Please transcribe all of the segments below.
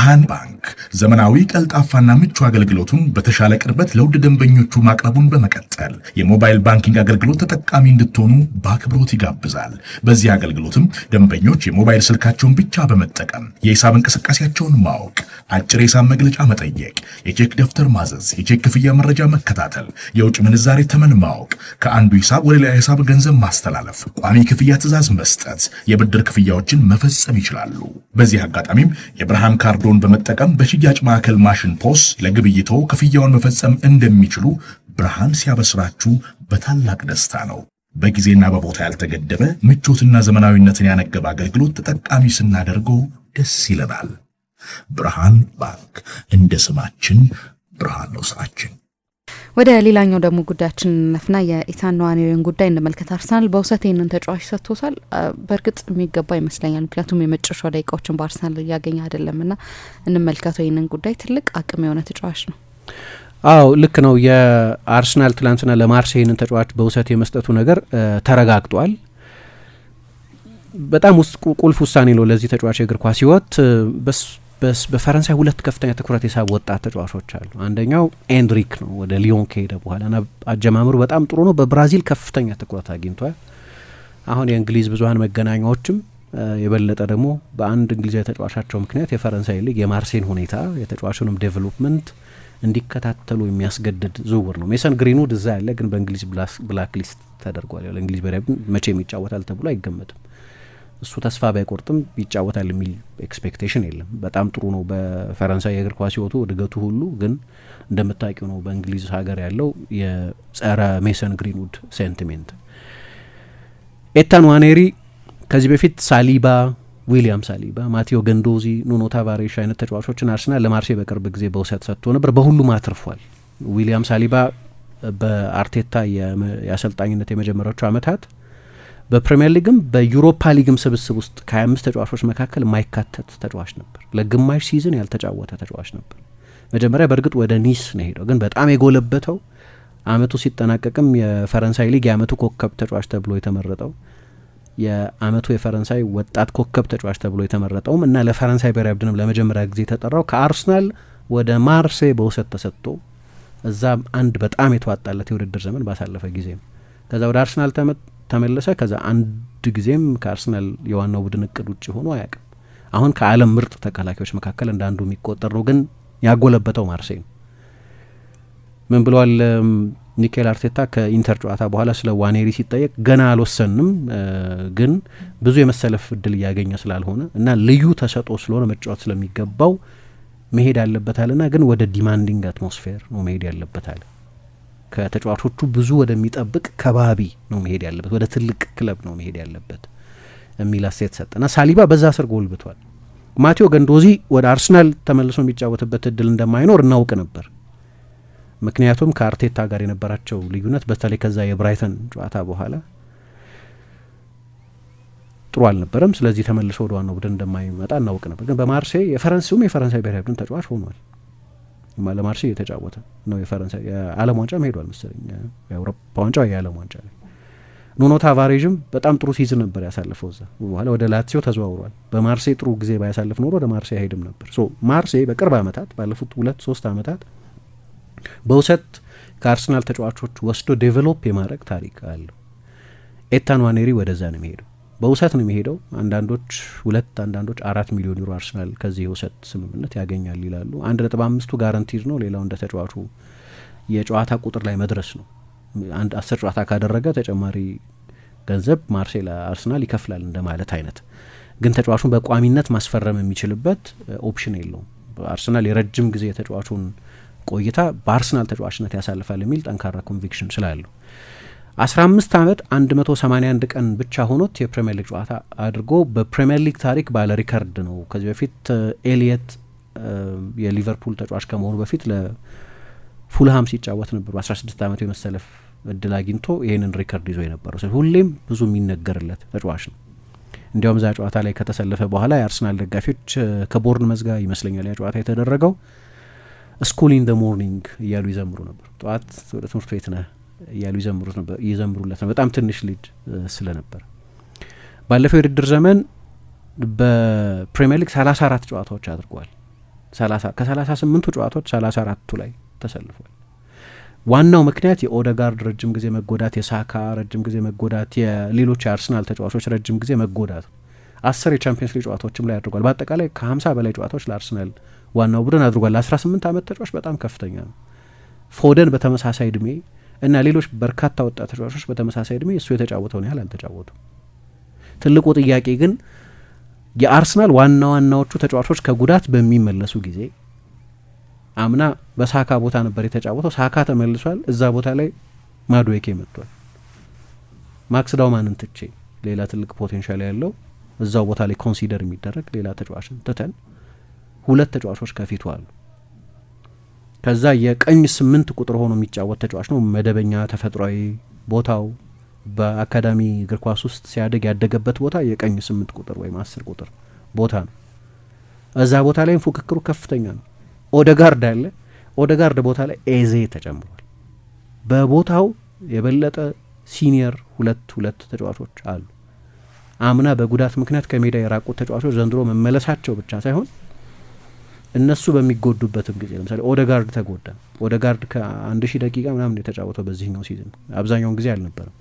ብርሃን ባንክ ዘመናዊ ቀልጣፋና ምቹ አገልግሎቱን በተሻለ ቅርበት ለውድ ደንበኞቹ ማቅረቡን በመቀጠል የሞባይል ባንኪንግ አገልግሎት ተጠቃሚ እንድትሆኑ በአክብሮት ይጋብዛል። በዚህ አገልግሎትም ደንበኞች የሞባይል ስልካቸውን ብቻ በመጠቀም የሂሳብ እንቅስቃሴያቸውን ማወቅ፣ አጭር የሂሳብ መግለጫ መጠየቅ፣ የቼክ ደብተር ማዘዝ፣ የቼክ ክፍያ መረጃ መከታተል፣ የውጭ ምንዛሬ ተመን ማወቅ፣ ከአንዱ ሂሳብ ወደ ሌላ ሂሳብ ገንዘብ ማስተላለፍ፣ ቋሚ ክፍያ ትዕዛዝ መስጠት፣ የብድር ክፍያዎችን መፈጸም ይችላሉ። በዚህ አጋጣሚም የብርሃን ካርዶን በመጠቀም በሽያጭ ማዕከል ማሽን ፖስ ለግብይቶ ክፍያውን መፈጸም እንደሚችሉ ብርሃን ሲያበስራችሁ በታላቅ ደስታ ነው። በጊዜና በቦታ ያልተገደበ ምቾትና ዘመናዊነትን ያነገበ አገልግሎት ተጠቃሚ ስናደርገው ደስ ይለናል። ብርሃን ባንክ፣ እንደ ስማችን ብርሃን ነው ስራችን። ወደ ሌላኛው ደግሞ ጉዳያችን ነፍና የኢታን ንዋኔሪን ጉዳይ እንመልከት። አርሰናል በውሰት ይህንን ተጫዋች ሰጥቶታል። በእርግጥ የሚገባ ይመስለኛል፣ ምክንያቱም የመጨረሻ ደቂቃዎችን በአርሰናል እያገኘ አይደለምና እንመልከተው። ይህንን ጉዳይ ትልቅ አቅም የሆነ ተጫዋች ነው። አዎ ልክ ነው። የአርሰናል ትላንትና ለማርሴይ ይህንን ተጫዋች በውሰት የመስጠቱ ነገር ተረጋግጧል። በጣም ቁልፍ ውሳኔ ነው ለዚህ ተጫዋች የእግር ኳስ ሕይወት። በፈረንሳይ ሁለት ከፍተኛ ትኩረት የሳቡ ወጣት ተጫዋቾች አሉ። አንደኛው ኤንድሪክ ነው፣ ወደ ሊዮን ከሄደ በኋላ ና አጀማመሩ በጣም ጥሩ ነው። በብራዚል ከፍተኛ ትኩረት አግኝቷል። አሁን የእንግሊዝ ብዙሀን መገናኛዎችም የበለጠ ደግሞ በአንድ እንግሊዛዊ ተጫዋቻቸው ምክንያት የፈረንሳይ ሊግ የማርሴን ሁኔታ የተጫዋቹንም ዴቨሎፕመንት እንዲከታተሉ የሚያስገድድ ዝውውር ነው። ሜሰን ግሪንውድ እዛ ያለ ግን በእንግሊዝ ብላክ ሊስት ተደርጓል። ለእንግሊዝ ብሔራዊ መቼም ይጫወታል ተብሎ አይገመትም። እሱ ተስፋ ባይቆርጥም ይጫወታል የሚል ኤክስፔክቴሽን የለም። በጣም ጥሩ ነው በፈረንሳይ የእግር ኳስ ሕይወቱ እድገቱ ሁሉ። ግን እንደምታውቂው ነው በእንግሊዝ ሀገር ያለው የጸረ ሜሰን ግሪንውድ ሴንቲሜንት። ኢታን ንዋኔሪ ከዚህ በፊት ሳሊባ፣ ዊሊያም ሳሊባ፣ ማቴዎ ገንዶዚ፣ ኑኖ ታቫሬሽ አይነት ተጫዋቾችን አርሰናል ለማርሴይ በቅርብ ጊዜ በውሰት ሰጥቶ ነበር። በሁሉም አትርፏል። ዊሊያም ሳሊባ በአርቴታ የአሰልጣኝነት የመጀመሪያዎቹ ዓመታት በፕሪሚየር ሊግም በዩሮፓ ሊግም ስብስብ ውስጥ ከ25 ተጫዋቾች መካከል የማይካተት ተጫዋች ነበር። ለግማሽ ሲዝን ያልተጫወተ ተጫዋች ነበር። መጀመሪያ በእርግጥ ወደ ኒስ ነው ሄደው፣ ግን በጣም የጎለበተው አመቱ ሲጠናቀቅም የፈረንሳይ ሊግ የአመቱ ኮከብ ተጫዋች ተብሎ የተመረጠው የአመቱ የፈረንሳይ ወጣት ኮከብ ተጫዋች ተብሎ የተመረጠውም እና ለፈረንሳይ ብሔራዊ ቡድንም ለመጀመሪያ ጊዜ የተጠራው ከአርሰናል ወደ ማርሴይ በውሰት ተሰጥቶ እዛም አንድ በጣም የተዋጣለት የውድድር ዘመን ባሳለፈ ጊዜ ነው። ከዛ ወደ አርሰናል ተመለሰ። ከዛ አንድ ጊዜም ከአርሰናል የዋናው ቡድን እቅድ ውጭ ሆኖ አያውቅም። አሁን ከዓለም ምርጥ ተከላካዮች መካከል እንደ አንዱ የሚቆጠር ነው። ግን ያጎለበተው ማርሴይ ነው። ምን ብለዋል ሚኬል አርቴታ ከኢንተር ጨዋታ በኋላ ስለ ዋኔሪ ሲጠየቅ ገና አልወሰንም፣ ግን ብዙ የመሰለፍ እድል እያገኘ ስላልሆነ እና ልዩ ተሰጥኦ ስለሆነ መጫወት ስለሚገባው መሄድ ያለበታልና ግን ወደ ዲማንዲንግ አትሞስፌር ነው መሄድ ያለበታል። ከተጫዋቾቹ ብዙ ወደሚጠብቅ ከባቢ ነው መሄድ ያለበት፣ ወደ ትልቅ ክለብ ነው መሄድ ያለበት የሚል አስተያየት ሰጠና ሳሊባ በዛ ስር ጎልብቷል። ማቴዎ ገንዶዚ ወደ አርሰናል ተመልሶ የሚጫወትበት እድል እንደማይኖር እናውቅ ነበር። ምክንያቱም ከአርቴታ ጋር የነበራቸው ልዩነት በተለይ ከዛ የብራይተን ጨዋታ በኋላ ጥሩ አልነበረም። ስለዚህ ተመልሶ ወደ ዋናው ቡድን እንደማይመጣ እናውቅ ነበር። ግን በማርሴይ የፈረንሳይ ብሔራዊ ቡድን ተጫዋች ሆኗል። ለማርሴይ የተጫወተ ነው። የፈረንሳይ የዓለም ዋንጫ ሄዷል መሰለኝ፣ የአውሮፓ ዋንጫ የዓለም ዋንጫ ላይ። ኑኖ ታቫሬዥም በጣም ጥሩ ሲዝን ነበር ያሳለፈው እዛ። በኋላ ወደ ላትሲዮ ተዘዋውሯል። በማርሴይ ጥሩ ጊዜ ባያሳልፍ ኖሮ ወደ ማርሴይ አይሄድም ነበር። ማርሴይ በቅርብ ዓመታት ባለፉት 2-3 ዓመታት በውሰት ከአርሰናል ተጫዋቾች ወስዶ ዴቨሎፕ የማድረግ ታሪክ አለው። ኢታን ንዋኔሪ ወደዛ ነው የሚሄደው፣ በውሰት ነው የሚሄደው። አንዳንዶች 2 አንዳንዶች 4 ሚሊዮን ዩሮ አርሰናል ከዚህ የውሰት ስምምነት ያገኛል ይላሉ። 1.5ቱ ጋራንቲድ ነው። ሌላው እንደ ተጫዋቹ የጨዋታ ቁጥር ላይ መድረስ ነው። 10 ጨዋታ ካደረገ ተጨማሪ ገንዘብ ማርሴይ ለአርሰናል ይከፍላል እንደማለት አይነት። ግን ተጫዋቹን በቋሚነት ማስፈረም የሚችልበት ኦፕሽን የለውም። አርሰናል የረጅም ጊዜ የተጫዋቹን ቆይታ በአርሰናል ተጫዋችነት ያሳልፋል የሚል ጠንካራ ኮንቪክሽን ስላለው 15 ዓመት 181 ቀን ብቻ ሆኖት የፕሪሚየር ሊግ ጨዋታ አድርጎ በፕሪሚየር ሊግ ታሪክ ባለ ሪከርድ ነው። ከዚህ በፊት ኤሊየት የሊቨርፑል ተጫዋች ከመሆኑ በፊት ለፉልሃም ሲጫወት ነበር። 16 ዓመቱ የመሰለፍ እድል አግኝቶ ይህንን ሪከርድ ይዞ የነበረው ሁሌም ብዙ የሚነገርለት ተጫዋች ነው። እንዲያውም ዛ ጨዋታ ላይ ከተሰለፈ በኋላ የአርሰናል ደጋፊዎች ከቦርንመዝ ጋር ይመስለኛል ያ ጨዋታ የተደረገው ስኩል ኢን ደ ሞርኒንግ እያሉ ይዘምሩ ነበር። ጠዋት ወደ ትምህርት ቤት ነህ እያሉ ይዘምሩለት ነው። በጣም ትንሽ ልጅ ስለነበር ባለፈው የውድድር ዘመን በፕሪሚየር ሊግ 34 ጨዋታዎች አድርጓል። ከ38ቱ ጨዋታዎች 34ቱ ላይ ተሰልፏል። ዋናው ምክንያት የኦደጋርድ ረጅም ጊዜ መጎዳት፣ የሳካ ረጅም ጊዜ መጎዳት፣ የሌሎች የአርሰናል ተጫዋቾች ረጅም ጊዜ መጎዳት 10 የቻምፒየንስ ሊግ ጨዋታዎችም ላይ አድርጓል። በአጠቃላይ ከ50 በላይ ጨዋታዎች ለአርሰናል ዋናው ቡድን አድርጓል። ለ18 ዓመት ተጫዋች በጣም ከፍተኛ ነው። ፎደን በተመሳሳይ እድሜ እና ሌሎች በርካታ ወጣት ተጫዋቾች በተመሳሳይ እድሜ እሱ የተጫወተውን ያህል አልተጫወቱም። ትልቁ ጥያቄ ግን የአርሰናል ዋና ዋናዎቹ ተጫዋቾች ከጉዳት በሚመለሱ ጊዜ አምና በሳካ ቦታ ነበር የተጫወተው። ሳካ ተመልሷል። እዛ ቦታ ላይ ማዱዌኬ መጥቷል። ማክስ ዳውማንን ትቼ ሌላ ትልቅ ፖቴንሻል ያለው እዛው ቦታ ላይ ኮንሲደር የሚደረግ ሌላ ተጫዋችን ትተን 2 ተጫዋቾች ከፊቱ አሉ። ከዛ የቀኝ 8 ቁጥር ሆኖ የሚጫወት ተጫዋች ነው። መደበኛ ተፈጥሯዊ ቦታው በአካዳሚ እግር ኳስ ውስጥ ሲያደግ ያደገበት ቦታ የቀኝ 8 ቁጥር ወይም 10 ቁጥር ቦታ ነው። እዛ ቦታ ላይም ፉክክሩ ከፍተኛ ነው። ኦደጋርድ አለ። ኦደጋርድ ቦታ ላይ ኤዜ ተጨምሯል። በቦታው የበለጠ ሲኒየር ሁለት ተጫዋቾች አሉ። አምና በጉዳት ምክንያት ከሜዳ የራቁት ተጫዋቾች ዘንድሮ መመለሳቸው ብቻ ሳይሆን እነሱ በሚጎዱበትም ጊዜ ለምሳሌ ኦደጋርድ ተጎዳ። ኦደጋርድ ከ1000 ደቂቃ ምናምን የተጫወተው በዚህኛው ሲዝን፣ አብዛኛውን ጊዜ አልነበረም።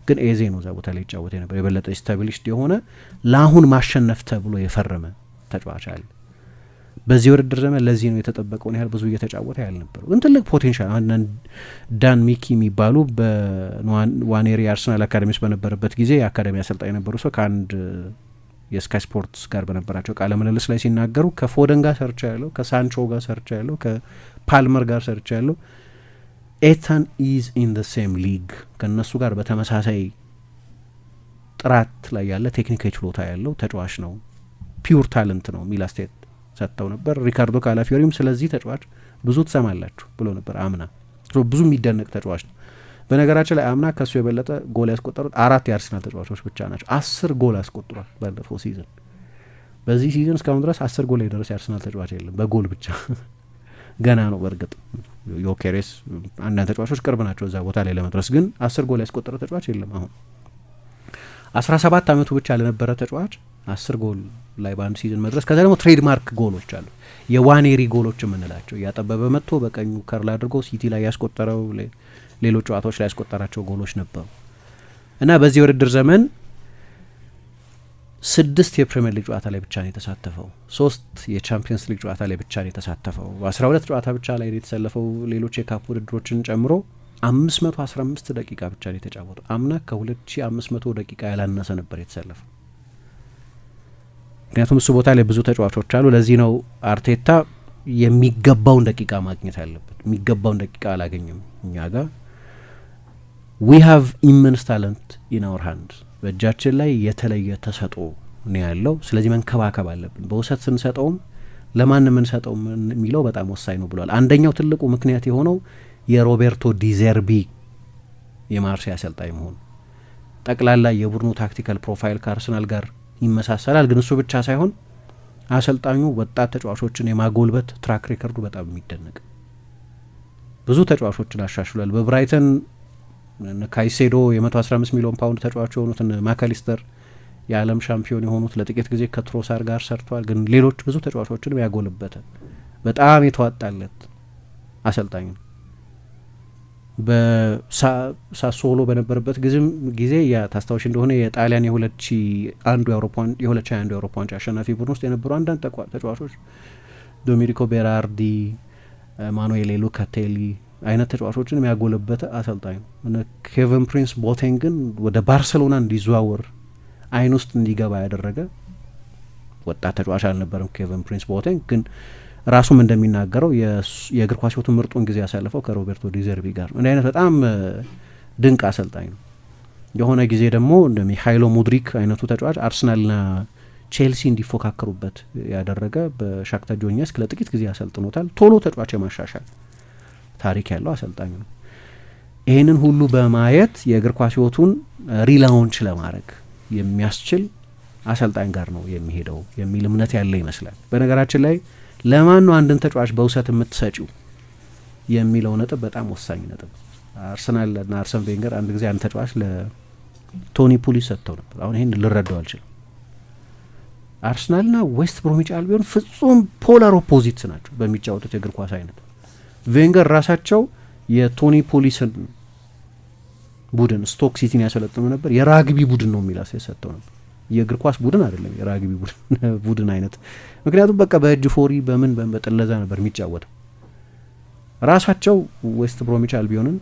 ግን ኤዜ ነው እዛ ቦታ ላይ ይጫወት የነበር የበለጠ ስታቢሊሽድ የሆነ ለአሁን ማሸነፍ ተብሎ የፈረመ ተጫዋች አለ። በዚህ ውድድር ዘመን ለዚህ ነው የተጠበቀውን ያህል ብዙ እየተጫወተ ያልነበረው፣ ግን ትልቅ ፖቴንሻል። ዳን ሚኪ የሚባሉ በዋኔሪ አርሰናል አካዳሚ ውስጥ በነበረበት ጊዜ የአካዳሚ አሰልጣኝ የነበሩ ሰው ከአንድ የስካይ ስፖርትስ ጋር በነበራቸው ቃለ ምልልስ ላይ ሲናገሩ ከፎደን ጋር ሰርቻ ያለው፣ ከሳንቾ ጋር ሰርቻ ያለው፣ ከፓልመር ጋር ሰርቻ ያለው፣ ኤታን ኢዝ ኢን ዘ ሴም ሊግ ከእነሱ ጋር በተመሳሳይ ጥራት ላይ ያለ ቴክኒካዊ ችሎታ ያለው ተጫዋች ነው፣ ፒውር ታለንት ነው የሚል አስተያየት ሰጥተው ነበር። ሪካርዶ ካላፊዮሪም ስለዚህ ተጫዋች ብዙ ትሰማላችሁ ብሎ ነበር። አምና ብዙ የሚደነቅ ተጫዋች ነው። በነገራችን ላይ አምና ከሱ የበለጠ ጎል ያስቆጠሩት 4 የአርሰናል ተጫዋቾች ብቻ ናቸው። 10 ጎል አስቆጥሯል ባለፈው ሲዝን። በዚህ ሲዝን እስካሁን ድረስ 10 ጎል ላይ የደረሰ የአርሰናል ተጫዋች የለም በጎል ብቻ። ገና ነው። በእርግጥ ዮኬሬስ አንዳንድ ተጫዋቾች ቅርብ ናቸው እዛ ቦታ ላይ ለመድረስ፣ ግን 10 ጎል ያስቆጠረ ተጫዋች የለም። አሁን 17 ዓመቱ ብቻ ለነበረ ተጫዋች 10 ጎል ላይ በአንድ ሲዝን መድረስ። ከዛ ደግሞ ትሬድማርክ ጎሎች አሉ፣ የዋኔሪ ጎሎች የምንላቸው እያጠበበ መጥቶ በቀኙ ከርል አድርጎ ሲቲ ላይ ያስቆጠረው፣ ሌሎች ጨዋታዎች ላይ ያስቆጠራቸው ጎሎች ነበሩ እና በዚህ የውድድር ዘመን 6 የፕሪሚየር ሊግ ጨዋታ ላይ ብቻ ነው የተሳተፈው። 3 የቻምፒየንስ ሊግ ጨዋታ ላይ ብቻ ነው የተሳተፈው። 12 ጨዋታ ብቻ ላይ ነው የተሰለፈው። ሌሎች የካፕ ውድድሮችን ጨምሮ 515 ደቂቃ ብቻ ነው የተጫወተው። አምና ከ2500 ደቂቃ ያላነሰ ነበር የተሰለፈው። ምክንያቱም እሱ ቦታ ላይ ብዙ ተጫዋቾች አሉ። ለዚህ ነው አርቴታ የሚገባውን ደቂቃ ማግኘት አለበት። የሚገባውን ደቂቃ አላገኝም። እኛ ጋር ዊ ሃቭ ኢመንስ ታለንት ኢን አወር ሃንድ፣ በእጃችን ላይ የተለየ ተሰጥኦ ነው ያለው። ስለዚህ መንከባከብ አለብን። በውሰት ስንሰጠውም ለማን የምንሰጠው የሚለው በጣም ወሳኝ ነው ብሏል። አንደኛው ትልቁ ምክንያት የሆነው የሮቤርቶ ዲዘርቢ የማርሴይ አሰልጣኝ መሆኑ፣ ጠቅላላ የቡድኑ ታክቲካል ፕሮፋይል ከአርሰናል ጋር ይመሳሰላል። ግን እሱ ብቻ ሳይሆን አሰልጣኙ ወጣት ተጫዋቾችን የማጎልበት ትራክ ሬከርዱ በጣም የሚደነቅ፣ ብዙ ተጫዋቾችን አሻሽሏል። በብራይተን ካይሴዶ የ115 ሚሊዮን ፓውንድ ተጫዋች የሆኑትን ማካሊስተር የዓለም ሻምፒዮን የሆኑት ለጥቂት ጊዜ ከትሮሳር ጋር ሰርቷል። ግን ሌሎች ብዙ ተጫዋቾችንም ያጎልበተ በጣም የተዋጣለት አሰልጣኝ ነው። በሳሶሎ በነበረበት ጊዜ ታስታውሽ እንደሆነ የጣሊያን የ2021 የአውሮፓ ዋንጫ አሸናፊ ቡድን ውስጥ የነበሩ አንዳንድ ተጫዋቾች ዶሚኒኮ ቤራርዲ፣ ማኑኤሌ ሉካቴሊ አይነት ተጫዋቾችን የሚያጎለበተ አሰልጣኝ ነው። ኬቨን ፕሪንስ ቦቴንግን ወደ ባርሴሎና እንዲዘዋወር አይን ውስጥ እንዲገባ ያደረገ ወጣት ተጫዋች አልነበረም ኬቨን ፕሪንስ ቦቴንግ። ግን ራሱም እንደሚናገረው የእግር ኳስ ሕይወቱን ምርጡን ጊዜ ያሳለፈው ከሮቤርቶ ዲዘርቢ ጋር ነው። እንዲህ አይነት በጣም ድንቅ አሰልጣኝ ነው። የሆነ ጊዜ ደግሞ እንደ ሚሃይሎ ሙድሪክ አይነቱ ተጫዋች አርሰናልና ቼልሲ እንዲፎካከሩበት ያደረገ በሻክታር ዶኔትስክ ለጥቂት ጊዜ ያሰልጥኖታል። ቶሎ ተጫዋች የማሻሻል ታሪክ ያለው አሰልጣኝ ነው። ይህንን ሁሉ በማየት የእግር ኳስ ሕይወቱን ሪላውንች ለማድረግ የሚያስችል አሰልጣኝ ጋር ነው የሚሄደው የሚል እምነት ያለ ይመስላል። በነገራችን ላይ ለማን ነው አንድን ተጫዋች በውሰት የምትሰጪው የሚለው ነጥብ በጣም ወሳኝ ነጥብ። አርሰናል እና አርሰን ቬንገር አንድ ጊዜ አንድ ተጫዋች ለቶኒ ፑሊስ ሰጥተው ነበር። አሁን ይህን ልረዳው አልችልም። አርሰናልና ዌስት ብሮሚች አልቢዮን ፍጹም ፖላር ኦፖዚትስ ናቸው በሚጫወቱት የእግር ኳስ አይነት። ቬንገር ራሳቸው የቶኒ ፖሊስን ቡድን ስቶክ ሲቲን ያሰለጥኑ ነበር። የራግቢ ቡድን ነው የሚል አስተያየት ሰጥተው ነበር። የእግር ኳስ ቡድን አይደለም የራግቢ ቡድን አይነት። ምክንያቱም በቃ በእጅ ፎሪ በምን በጥለዛ ነበር የሚጫወተው። ራሳቸው ዌስት ብሮሚች አልቢዮንን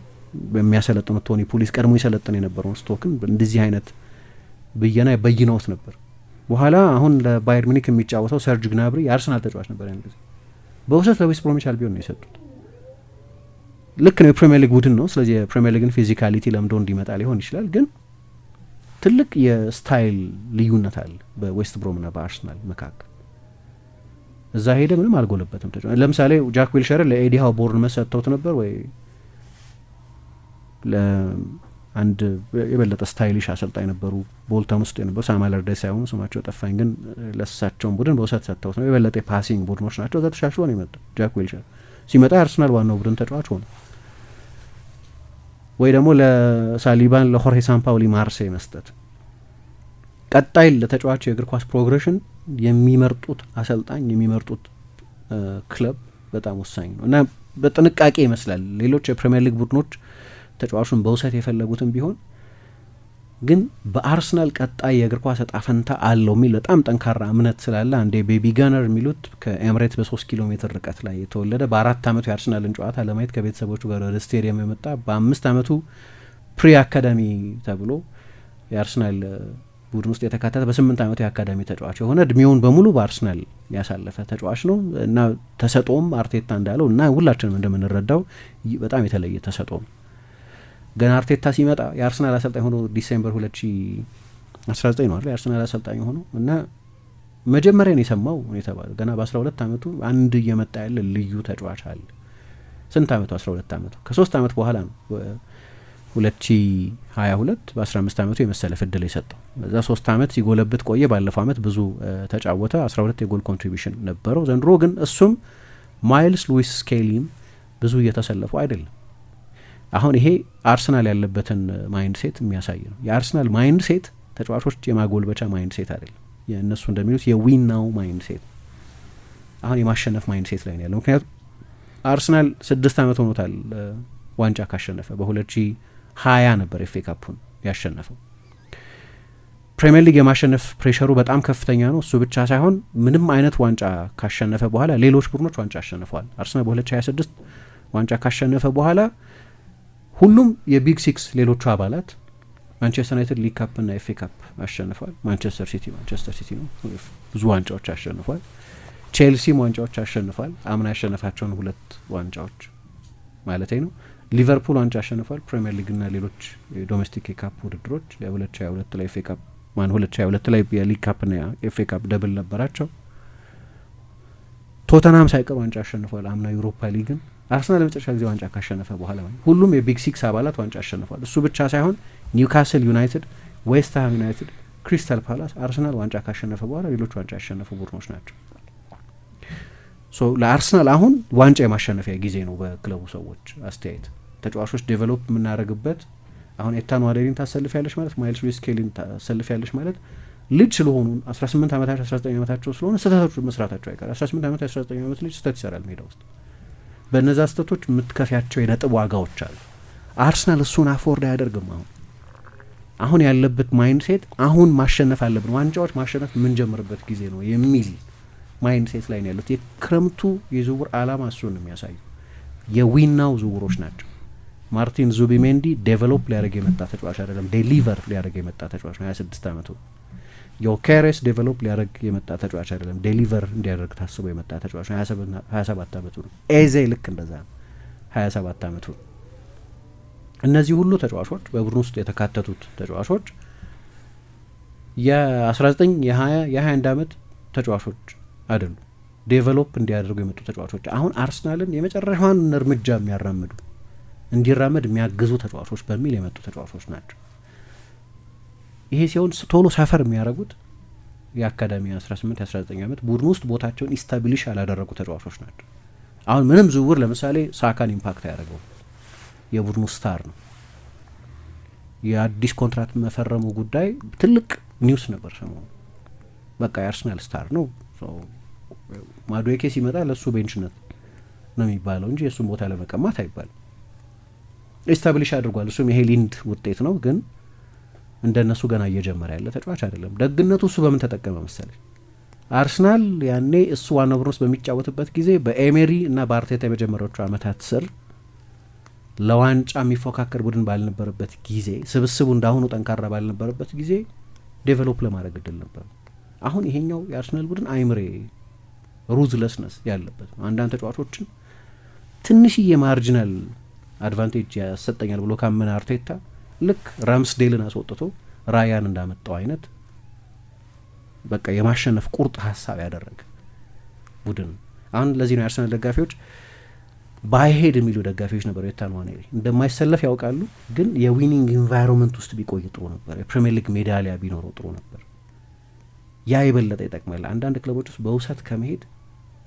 በሚያሰለጥኑት ቶኒ ፖሊስ ቀድሞ ይሰለጥን የነበረውን ስቶክን እንደዚህ አይነት ብየና በይነውት ነበር። በኋላ አሁን ለባየር ሚኒክ የሚጫወተው ሰርጅ ግናብሪ የአርሰናል ተጫዋች ነበር ያን ጊዜ። በውሰት ለዌስት ብሮሚች አልቢዮን ነው የሰጡት። ልክ ነው የፕሪሚየር ሊግ ቡድን ነው። ስለዚህ የፕሪሚየር ሊግን ፊዚካሊቲ ለምዶ እንዲመጣ ሊሆን ይችላል። ግን ትልቅ የስታይል ልዩነት አለ በዌስት ብሮምና በአርሰናል መካከል። እዛ ሄደ ምንም አልጎለበትም ተጫዋች። ለምሳሌ ጃክ ዊልሸርን ለኤዲ ሃው ቦርንመስ ሰጥተውት ነበር ወይ ለአንድ የበለጠ ስታይሊሽ አሰልጣኝ ነበሩ ቦልተን ውስጥ የነበሩ ሳም አለርዳይ ሳይሆኑ ስማቸው ጠፋኝ፣ ግን ለሳቸውን ቡድን በውሰት ሰጥተውት ነው። የበለጠ ፓሲንግ ቡድኖች ናቸው። እዛ ተሻሽሎ ነው የመጣው። ጃክ ዊልሸር ሲመጣ የአርሰናል ዋናው ቡድን ተጫዋች ሆነ። ወይ ደግሞ ለሳሊባን ለሆርሄ ሳምፓውሊ ማርሴይ መስጠት። ቀጣይ ለተጫዋች የእግር ኳስ ፕሮግሬሽን የሚመርጡት አሰልጣኝ የሚመርጡት ክለብ በጣም ወሳኝ ነው እና በጥንቃቄ ይመስላል ሌሎች የፕሪሚየር ሊግ ቡድኖች ተጫዋቹን በውሰት የፈለጉትም ቢሆን ግን በአርሰናል ቀጣይ የእግር ኳስ እጣ ፈንታ አለው የሚል በጣም ጠንካራ እምነት ስላለ አንዴ ቤቢ ጋነር የሚሉት ከኤምሬት በ3 ኪሎ ሜትር ርቀት ላይ የተወለደ በ4 ዓመቱ የአርሰናልን ጨዋታ ለማየት ከቤተሰቦቹ ጋር ወደ ስቴዲየም የመጣ በ5 ዓመቱ ፕሪ አካዳሚ ተብሎ የአርሰናል ቡድን ውስጥ የተካተተ በ8 ዓመቱ የአካዳሚ ተጫዋች የሆነ እድሜውን በሙሉ በአርሰናል ያሳለፈ ተጫዋች ነው እና ተሰጥኦም አርቴታ እንዳለው እና ሁላችንም እንደምንረዳው በጣም የተለየ ተሰጥኦም ገና አርቴታ ሲመጣ የአርሰናል አሰልጣኝ ሆኖ ዲሴምበር 2019 ነው አይደል የአርሰናል አሰልጣኝ ሆኖ እና መጀመሪያ ነው የሰማው የተባለው ገና በ12 ዓመቱ አንድ እየመጣ ያለ ልዩ ተጫዋች አለ። ስንት ዓመቱ? 12 ዓመቱ። ከ3 ዓመት በኋላ ነው 2022 በ15 ዓመቱ የመሰለፍ እድል የሰጠው። በዛ 3 ዓመት ሲጎለብት ቆየ። ባለፈው ዓመት ብዙ ተጫወተ፣ 12 የጎል ኮንትሪቢሽን ነበረው። ዘንድሮ ግን እሱም ማይልስ ሉዊስ ስኬሊም ብዙ እየተሰለፉ አይደለም። አሁን ይሄ አርሰናል ያለበትን ማይንድ ሴት የሚያሳይ ነው። የአርሰናል ማይንድ ሴት ተጫዋቾች የማጎልበቻ ማይንድ ሴት አይደለም። የእነሱ እንደሚሉት የዊን ናው ማይንድ ሴት፣ አሁን የማሸነፍ ማይንድ ሴት ላይ ነው ያለው። ምክንያቱም አርሰናል 6 ዓመት ሆኖታል ዋንጫ ካሸነፈ። በ2020 ነበር ኤፍ ኤ ካፑን ያሸነፈው። ፕሪሚየር ሊግ የማሸነፍ ፕሬሸሩ በጣም ከፍተኛ ነው። እሱ ብቻ ሳይሆን ምንም አይነት ዋንጫ ካሸነፈ በኋላ ሌሎች ቡድኖች ዋንጫ አሸንፈዋል። አርሰናል በ2026 ዋንጫ ካሸነፈ በኋላ ሁሉም የቢግ ሲክስ ሌሎቹ አባላት ማንቸስተር ዩናይትድ ሊግ ካፕ ና ኤፍ ኤ ካፕ አሸንፏል። ማንቸስተር ሲቲ ነው ብዙ ዋንጫዎች አሸንፏል። ቼልሲም ዋንጫዎች አሸንፏል። አምና ያሸነፋቸውን 2 ዋንጫዎች ማለት ነው። ሊቨርፑል ዋንጫ አሸንፏል። ፕሪሚየር ሊግ ና ሌሎች የዶሜስቲክ የካፕ ውድድሮች ለ2022 ላይ ኤፍ ኤ ካፕ 2022 ላይ የሊግ ካፕ ና ኤፍ ኤ ካፕ ደብል ነበራቸው። ቶተንሃም ሳይቀር ዋንጫ አሸንፏል አምና ዩሮፓ ሊግን። አርሰናል ለመጨረሻ ጊዜ ዋንጫ ካሸነፈ በኋላ ሁሉም የቢግ ሲክስ አባላት ዋንጫ አሸንፏል። እሱ ብቻ ሳይሆን ኒውካስል ዩናይትድ፣ ዌስትሃም ዩናይትድ፣ ክሪስታል ፓላስ አርሰናል ዋንጫ ካሸነፈ በኋላ ሌሎች ዋንጫ ያሸነፉ ቡድኖች ናቸው። ሶ ለአርሰናል አሁን ዋንጫ የማሸነፊያ ጊዜ ነው በክለቡ ሰዎች አስተያየት። ተጫዋቾች ዴቨሎፕ የምናደርግበት አሁን ኤታን ዋዴሪን ታሰልፍ ያለች ማለት ማይልስ ሉዊስ ስኬሊን ታሰልፍ ያለች ማለት ልጅ ስለሆኑ 18 ዓመታቸው 19 ዓመታቸው ስለሆነ ስህተቶች መስራታቸው አይቀር። 18 ዓመት 19 ዓመት ልጅ ስህተት ይሰራል ሜዳ ውስጥ። በእነዛ ስህተቶች የምትከፊያቸው የነጥብ ዋጋዎች አሉ። አርሰናል እሱን አፎርድ አያደርግም። አሁን ያለበት ማይንድ ሴት አሁን ማሸነፍ አለብን፣ ዋንጫዎች ማሸነፍ የምንጀምርበት ጊዜ ነው የሚል ማይንድ ሴት ላይ ነው ያሉት። የክረምቱ የዝውውር አላማ እሱን ነው የሚያሳዩ። የዊናው ዝውውሮች ናቸው። ማርቲን ዙቢሜንዲ ዴቨሎፕ ሊያደርግ የመጣ ተጫዋች አይደለም፣ ዴሊቨር ሊያደርግ የመጣ ተጫዋች ነው። 26 ዓመቱ ዮኬሬስ ዴቨሎፕ ሊያደርግ የመጣ ተጫዋች አይደለም፣ ዴሊቨር እንዲያደርግ ታስቦ የመጣ ተጫዋች ነው። 27 ዓመቱ ነው። ኤዜ ልክ እንደዛ ነው፣ 27 ዓመቱ ነው። እነዚህ ሁሉ ተጫዋቾች በቡድን ውስጥ የተካተቱት ተጫዋቾች የ19 የ20 የ21 ዓመት ተጫዋቾች አይደሉም፣ ዴቨሎፕ እንዲያደርጉ የመጡ ተጫዋቾች። አሁን አርሰናልን የመጨረሻውን እርምጃ የሚያራምዱ እንዲራመድ የሚያግዙ ተጫዋቾች በሚል የመጡ ተጫዋቾች ናቸው። ይሄ ሲሆን ቶሎ ሰፈር የሚያደርጉት የአካዳሚ 18 19 ዓመት ቡድን ውስጥ ቦታቸውን ኢስታብሊሽ ያላደረጉ ተጫዋቾች ናቸው። አሁን ምንም ዝውውር ለምሳሌ ሳካን ኢምፓክት ያደረገው የቡድኑ ስታር ነው። የአዲስ ኮንትራት መፈረሙ ጉዳይ ትልቅ ኒውስ ነበር ሰሞኑ። በቃ የአርሰናል ስታር ነው። ማዱዌኬ ሲመጣ ለእሱ ቤንችነት ነው የሚባለው እንጂ የእሱን ቦታ ለመቀማት አይባልም። ኤስታብሊሽ አድርጓል። እሱም ይሄ ሊንድ ውጤት ነው፣ ግን እንደነሱ ገና እየጀመረ ያለ ተጫዋች አይደለም። ደግነቱ እሱ በምን ተጠቀመ መሰለኝ? አርሰናል ያኔ እሱ ዋናው ቡድን ውስጥ በሚጫወትበት ጊዜ በኤሜሪ እና በአርቴታ የመጀመሪያዎቹ ዓመታት ስር ለዋንጫ የሚፎካከር ቡድን ባልነበረበት ጊዜ፣ ስብስቡ እንዳሁኑ ጠንካራ ባልነበረበት ጊዜ ዴቨሎፕ ለማድረግ እድል ነበር። አሁን ይሄኛው የአርሰናል ቡድን አይምሬ ሩዝለስነስ ያለበት ነው። አንዳንድ ተጫዋቾችን ትንሽዬ ማርጂናል አድቫንቴጅ ያሰጠኛል ብሎ ካመነ አርቴታ ልክ ራምስዴልን አስወጥቶ ራያን እንዳመጣው አይነት በቃ የማሸነፍ ቁርጥ ሀሳብ ያደረገ ቡድን። አሁን ለዚህ ነው የአርሰናል ደጋፊዎች ባይሄድ የሚሉ ደጋፊዎች ነበሩ። ኤታን ንዋኔሪ እንደማይሰለፍ ያውቃሉ፣ ግን የዊኒንግ ኢንቫይሮንመንት ውስጥ ቢቆይ ጥሩ ነበር፣ የፕሪሚየር ሊግ ሜዳሊያ ቢኖረው ጥሩ ነበር፣ ያ የበለጠ ይጠቅማል። አንዳንድ ክለቦች ውስጥ በውሰት ከመሄድ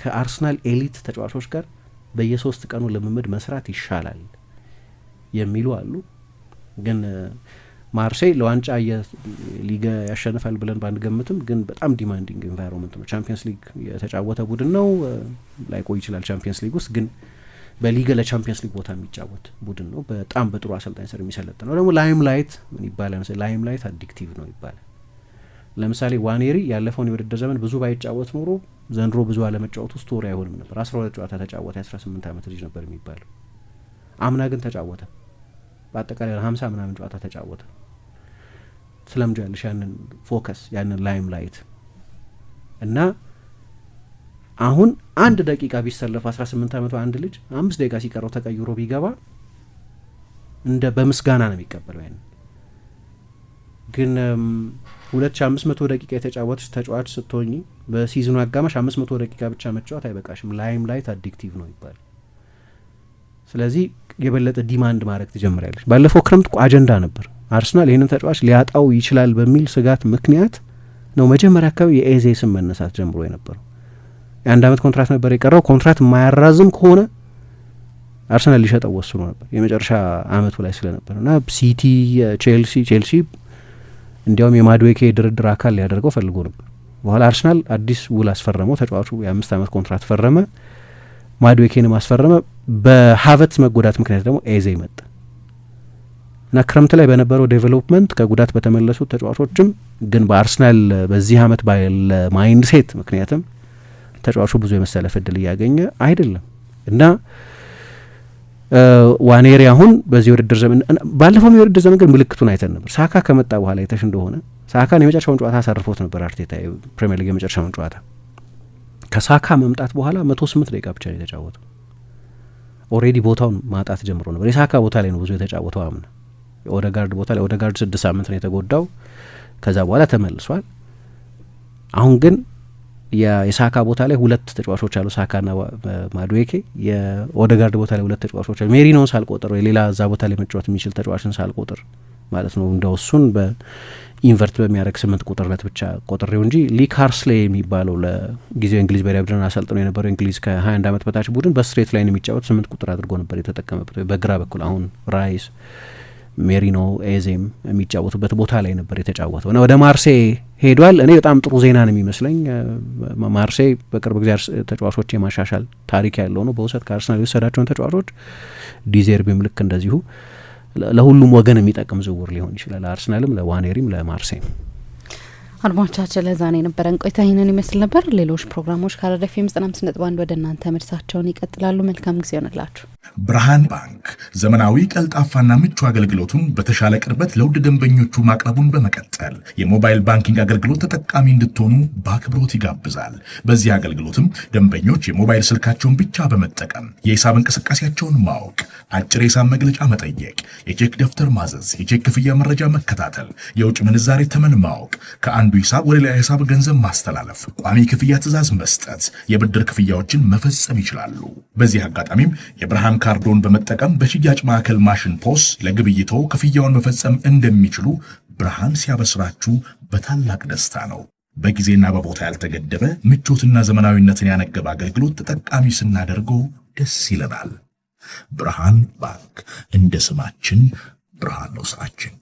ከአርሰናል ኤሊት ተጫዋቾች ጋር በየ3 ቀኑ ልምምድ መስራት ይሻላል የሚሉ አሉ። ግን ማርሴይ ለዋንጫ ሊግ ያሸንፋል ብለን ባንገምትም ግን በጣም ዲማንዲንግ ኢንቫይሮንመንት ነው። ቻምፒየንስ ሊግ የተጫወተ ቡድን ነው፣ ላይቆይ ይችላል ቻምፒየንስ ሊግ ውስጥ፣ ግን በሊግ ለቻምፒየንስ ሊግ ቦታ የሚጫወት ቡድን ነው። በጣም በጥሩ አሰልጣኝ ስር የሚሰለጥ ነው። ደግሞ ላይም ላይት ምን ይባላል መሰለኝ፣ ላይም ላይት አዲክቲቭ ነው ይባላል። ለምሳሌ ዋኔሪ ያለፈውን የውድድር ዘመን ብዙ ባይጫወት ኖሮ ዘንድሮ ብዙ አለመጫወቱ ስቶሪ አይሆንም ነበር። 12 ጨዋታ ተጫወተ፣ 18 ዓመት ልጅ ነበር የሚባለው። አምና ግን ተጫወተ፣ በአጠቃላይ 50 ምናምን ጨዋታ ተጫወተ። ስለምጃለሽ ያንን ፎከስ ያንን ላይም ላይት እና አሁን 1 ደቂቃ ቢሰለፍ 18 ዓመቱ አንድ ልጅ 5 ደቂቃ ሲቀረው ተቀይሮ ቢገባ እንደ በምስጋና ነው የሚቀበለው። ያን ግን 2500 ደቂቃ የተጫወተች ተጫዋች ስትሆኚ በሲዝኑ አጋማሽ 500 ደቂቃ ብቻ መጫወት አይበቃሽም። ላይም ላይት አዲክቲቭ ነው ይባላል። ስለዚህ የበለጠ ዲማንድ ማድረግ ትጀምሪያለሽ። ባለፈው ክረምት አጀንዳ ነበር አርሰናል ይህንን ተጫዋች ሊያጣው ይችላል በሚል ስጋት ምክንያት ነው መጀመሪያ አካባቢ የኤዜ ስም መነሳት ጀምሮ የነበረው። የ1 ዓመት ኮንትራት ነበር የቀረው። ኮንትራት የማያራዝም ከሆነ አርሰናል ሊሸጠው ወስኖ ነበር የመጨረሻ አመቱ ላይ ስለነበር እና ሲቲ፣ ቼልሲ እንዲያውም የማድዌኬ ድርድር አካል ሊያደርገው ፈልጎ ነበር። በኋላ አርሰናል አዲስ ውል አስፈረመው። ተጫዋቹ የ5 ዓመት ኮንትራት ፈረመ፣ ማድዌኬንም አስፈረመ። በሀቨርትዝ መጎዳት ምክንያት ደግሞ ኤዜ መጣ እና ክረምት ላይ በነበረው ዴቨሎፕመንት ከጉዳት በተመለሱት ተጫዋቾችም ግን በአርሰናል በዚህ አመት ባለ ማይንድ ሴት ምክንያትም ተጫዋቹ ብዙ የመሰለፍ እድል እያገኘ አይደለም እና ዋኔሪ አሁን በዚህ የውድድር ዘመን ባለፈው የውድድር ዘመን ግን ምልክቱን አይተን ነበር። ሳካ ከመጣ በኋላ የተሽ እንደሆነ ሳካን የመጨረሻውን ጨዋታ አሳርፎት ነበር አርቴታ፣ የፕሪሚየር ሊግ የመጨረሻውን ጨዋታ። ከሳካ መምጣት በኋላ 108 ደቂቃ ብቻ ነው የተጫወተው። ኦልሬዲ ቦታውን ማጣት ጀምሮ ነበር። የሳካ ቦታ ላይ ነው ብዙ የተጫወተው አምና። የኦደጋርድ ቦታ ላይ ኦደጋርድ 6 ሳምንት ነው የተጎዳው። ከዛ በኋላ ተመልሷል። አሁን ግን የሳካ ቦታ ላይ 2 ተጫዋቾች አሉ፣ ሳካና ማዱዌኬ። የኦደጋርድ ቦታ ላይ 2 ተጫዋቾች አሉ። ሜሪኖን ሳልቆጥር ወይ ሌላ እዛ ቦታ ላይ መጫወት የሚችል ተጫዋችን ሳልቆጥር ማለት ነው። እንደው እሱን በኢንቨርት በሚያደርግ 8 ቁጥርነት ብቻ ቆጥሬው እንጂ ሊ ካርስሌ የሚባለው ለጊዜው እንግሊዝ ብሔራዊ ቡድን አሰልጥኖ የነበረው እንግሊዝ ከ21 ዓመት በታች ቡድን በስትሬት ላይን የሚጫወት 8 ቁጥር አድርጎ ነበር የተጠቀመበት በግራ በኩል። አሁን ራይስ፣ ሜሪኖ፣ ኤዜም የሚጫወቱበት ቦታ ላይ ነበር የተጫወተው እና ወደ ማርሴይ ሄዷል። እኔ በጣም ጥሩ ዜና ነው የሚመስለኝ። ማርሴይ በቅርብ ጊዜ ተጫዋቾች የማሻሻል ታሪክ ያለው ነው። በውሰት ከአርሰናል የወሰዳቸውን ተጫዋቾች ዲዘርቢም ልክ እንደዚሁ ለሁሉም ወገን የሚጠቅም ዝውውር ሊሆን ይችላል፣ ለአርሰናልም፣ ለዋኔሪም፣ ለማርሴይም። አድማጮቻችን ለዛሬ የነበረን ቆይታ ይህንን ይመስል ነበር። ሌሎች ፕሮግራሞች ከአራዳ ኤፍ ኤም 95.1 ወደ እናንተ መድረሳቸውን ይቀጥላሉ። መልካም ጊዜ ይሆንላችሁ። ብርሃን ባንክ ዘመናዊ ቀልጣፋና ምቹ አገልግሎቱን በተሻለ ቅርበት ለውድ ደንበኞቹ ማቅረቡን በመቀጠል የሞባይል ባንኪንግ አገልግሎት ተጠቃሚ እንድትሆኑ በአክብሮት ይጋብዛል። በዚህ አገልግሎትም ደንበኞች የሞባይል ስልካቸውን ብቻ በመጠቀም የሂሳብ እንቅስቃሴያቸውን ማወቅ፣ አጭር የሂሳብ መግለጫ መጠየቅ፣ የቼክ ደብተር ማዘዝ፣ የቼክ ክፍያ መረጃ መከታተል፣ የውጭ ምንዛሬ ተመን ማወቅ፣ ከአንዱ ሂሳብ ወደ ሌላ ሂሳብ ገንዘብ ማስተላለፍ፣ ቋሚ ክፍያ ትእዛዝ መስጠት፣ የብድር ክፍያዎችን መፈጸም ይችላሉ። በዚህ አጋጣሚም የብርሃን ካርዶን በመጠቀም በሽያጭ ማዕከል ማሽን ፖስ ለግብይቶ ክፍያውን መፈጸም እንደሚችሉ ብርሃን ሲያበስራችሁ በታላቅ ደስታ ነው። በጊዜና በቦታ ያልተገደበ ምቾትና ዘመናዊነትን ያነገበ አገልግሎት ተጠቃሚ ስናደርገው ደስ ይለናል። ብርሃን ባንክ እንደ ስማችን ብርሃን ነው ስራችን።